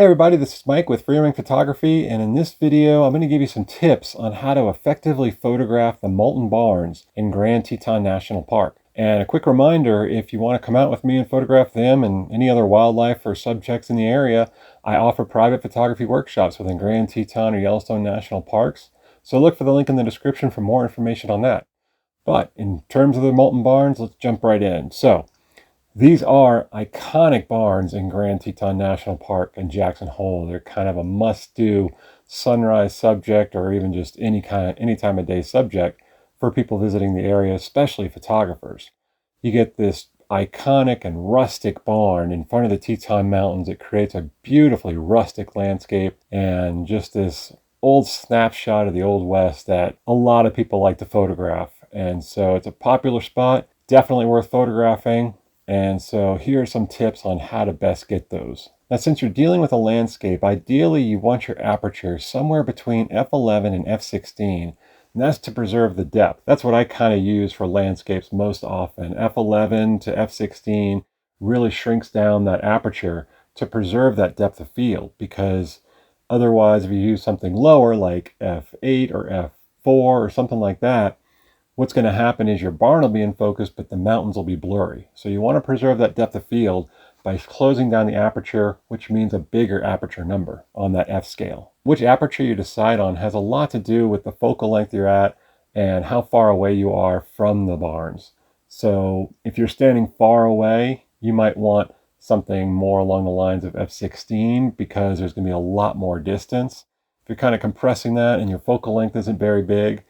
Hey everybody, this is Mike with Free Photography, and in this video I'm going to give you some tips on how to effectively photograph the Moulton Barns in Grand Teton National Park. And a quick reminder, if you want to come out with me and photograph them and any other wildlife or subjects in the area, I offer private photography workshops within Grand Teton or Yellowstone National Parks. So look for the link in the description for more information on that. But in terms of the Moulton Barns, let's jump right in. So these are iconic barns in Grand Teton National Park and Jackson Hole. They're kind of a must-do sunrise subject, or even just any time of day subject for people visiting the area, especially photographers. You get this iconic and rustic barn in front of the Teton Mountains. It creates a beautifully rustic landscape and just this old snapshot of the Old West that a lot of people like to photograph. And so it's a popular spot, definitely worth photographing. And so here are some tips on how to best get those. Now, since you're dealing with a landscape, ideally you want your aperture somewhere between f11 and f16, and that's to preserve the depth. That's what I kind of use for landscapes most often. f11 to f16 really shrinks down that aperture to preserve that depth of field, because otherwise if you use something lower like f8 or f4 or something like that, what's going to happen is your barn will be in focus, but the mountains will be blurry. So you want to preserve that depth of field by closing down the aperture, which means a bigger aperture number on that f scale. Which aperture you decide on has a lot to do with the focal length you're at and how far away you are from the barns. So if you're standing far away, you might want something more along the lines of f16, because there's going to be a lot more distance. If you're kind of compressing that and your focal length isn't very big,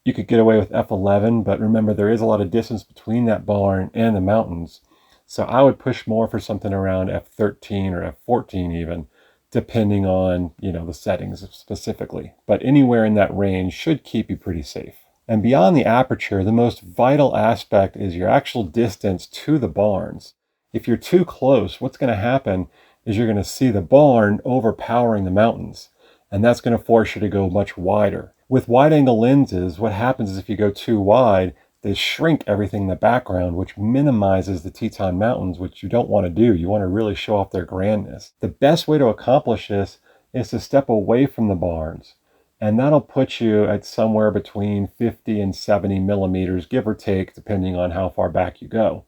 you could get away with f11, but remember there is a lot of distance between that barn and the mountains. So I would push more for something around f13 or f14 even, depending on, the settings specifically. But anywhere in that range should keep you pretty safe. And beyond the aperture, the most vital aspect is your actual distance to the barns. If you're too close, what's going to happen is you're going to see the barn overpowering the mountains, and that's going to force you to go much wider. With wide-angle lenses, what happens is if you go too wide, they shrink everything in the background, which minimizes the Teton Mountains, which you don't want to do. You want to really show off their grandness. The best way to accomplish this is to step away from the barns, and that'll put you at somewhere between 50 and 70 millimeters, give or take, depending on how far back you go.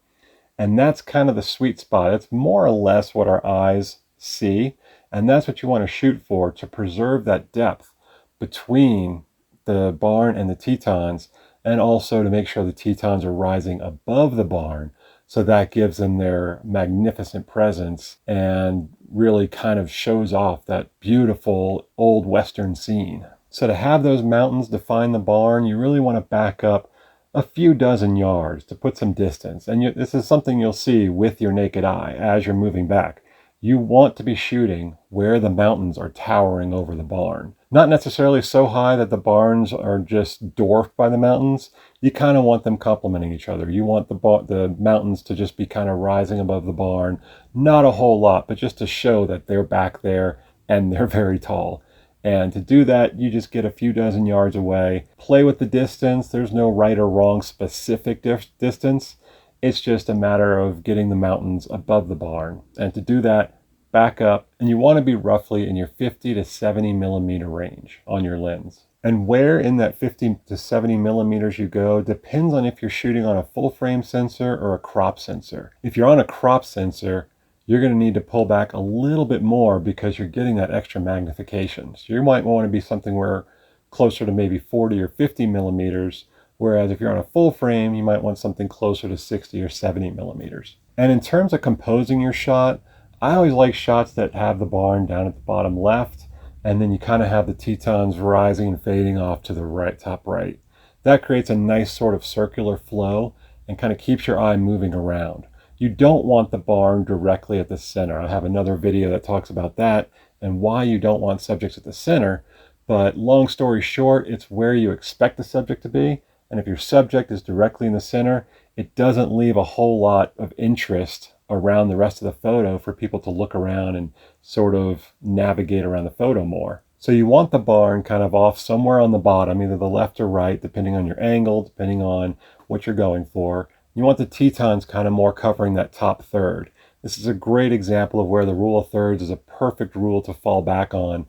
And that's kind of the sweet spot. It's more or less what our eyes see, and that's what you want to shoot for, to preserve that depth between the barn and the Tetons, and also to make sure the Tetons are rising above the barn, so that gives them their magnificent presence and really kind of shows off that beautiful old western scene. So to have those mountains define the barn, you really want to back up a few dozen yards to put some distance. And this is something you'll see with your naked eye as you're moving back. You want to be shooting where the mountains are towering over the barn. Not necessarily so high that the barns are just dwarfed by the mountains. You kind of want them complementing each other. You want the mountains to just be kind of rising above the barn. Not a whole lot, but just to show that they're back there and they're very tall. And to do that, you just get a few dozen yards away. Play with the distance. There's no right or wrong specific distance. It's just a matter of getting the mountains above the barn. And to do that, back up, and you want to be roughly in your 50 to 70 millimeter range on your lens. And where in that 50 to 70 millimeters you go depends on if you're shooting on a full frame sensor or a crop sensor. If you're on a crop sensor, you're going to need to pull back a little bit more because you're getting that extra magnification. So you might want to be something where closer to maybe 40 or 50 millimeters, whereas if you're on a full frame, you might want something closer to 60 or 70 millimeters. And in terms of composing your shot, I always like shots that have the barn down at the bottom left, and then you kind of have the Tetons rising and fading off to the right, top right. That creates a nice sort of circular flow and kind of keeps your eye moving around. You don't want the barn directly at the center. I have another video that talks about that and why you don't want subjects at the center, but long story short, it's where you expect the subject to be. And if your subject is directly in the center, it doesn't leave a whole lot of interest around the rest of the photo for people to look around and sort of navigate around the photo more. So you want the barn kind of off somewhere on the bottom, either the left or right, depending on your angle, depending on what you're going for. You want the Tetons kind of more covering that top third. This is a great example of where the rule of thirds is a perfect rule to fall back on,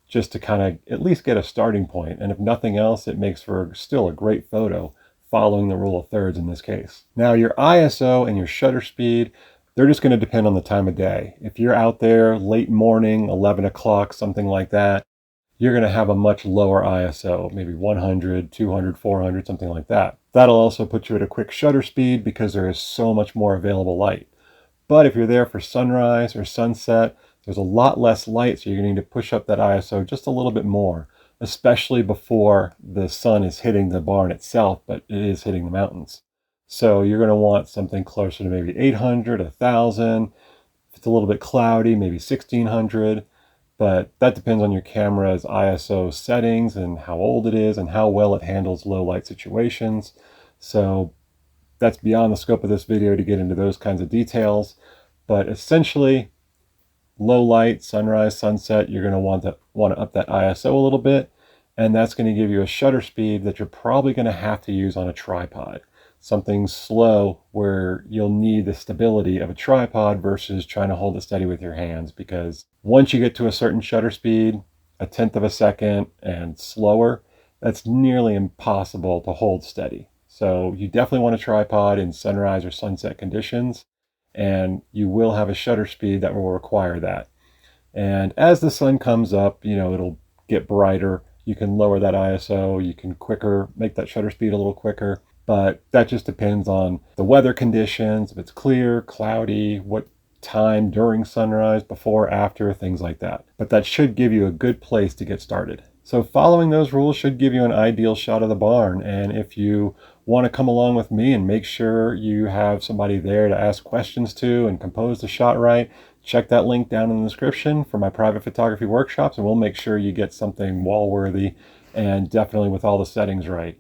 just to kind of at least get a starting point. And if nothing else, it makes for still a great photo following the rule of thirds in this case. Now your ISO and your shutter speed, they're just going to depend on the time of day. If you're out there late morning, 11 o'clock, something like that, you're going to have a much lower ISO, maybe 100, 200, 400, something like that. That'll also put you at a quick shutter speed because there is so much more available light. But if you're there for sunrise or sunset, there's a lot less light, so you're going to need to push up that ISO just a little bit more, especially before the sun is hitting the barn itself, but it is hitting the mountains. So you're going to want something closer to maybe 800, 1000. If it's a little bit cloudy, maybe 1600. But that depends on your camera's ISO settings and how old it is and how well it handles low light situations. So that's beyond the scope of this video to get into those kinds of details. But essentially, low light, sunrise, sunset, you're going to want to up that ISO a little bit. And that's going to give you a shutter speed that you're probably going to have to use on a tripod. Something slow where you'll need the stability of a tripod versus trying to hold it steady with your hands, because once you get to a certain shutter speed, 1/10 of a second and slower, that's nearly impossible to hold steady. So you definitely want a tripod in sunrise or sunset conditions, and you will have a shutter speed that will require that. And as the sun comes up, it'll get brighter. You can lower that ISO, you can make that shutter speed a little quicker. But that just depends on the weather conditions, if it's clear, cloudy, what time during sunrise, before, after, things like that. But that should give you a good place to get started. So following those rules should give you an ideal shot of the barn. And if you want to come along with me and make sure you have somebody there to ask questions to and compose the shot right, check that link down in the description for my private photography workshops, and we'll make sure you get something wall-worthy and definitely with all the settings right.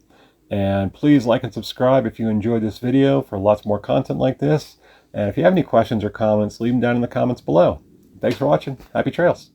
And please like and subscribe if you enjoyed this video for lots more content like this. And if you have any questions or comments, leave them down in the comments below. Thanks for watching. Happy trails.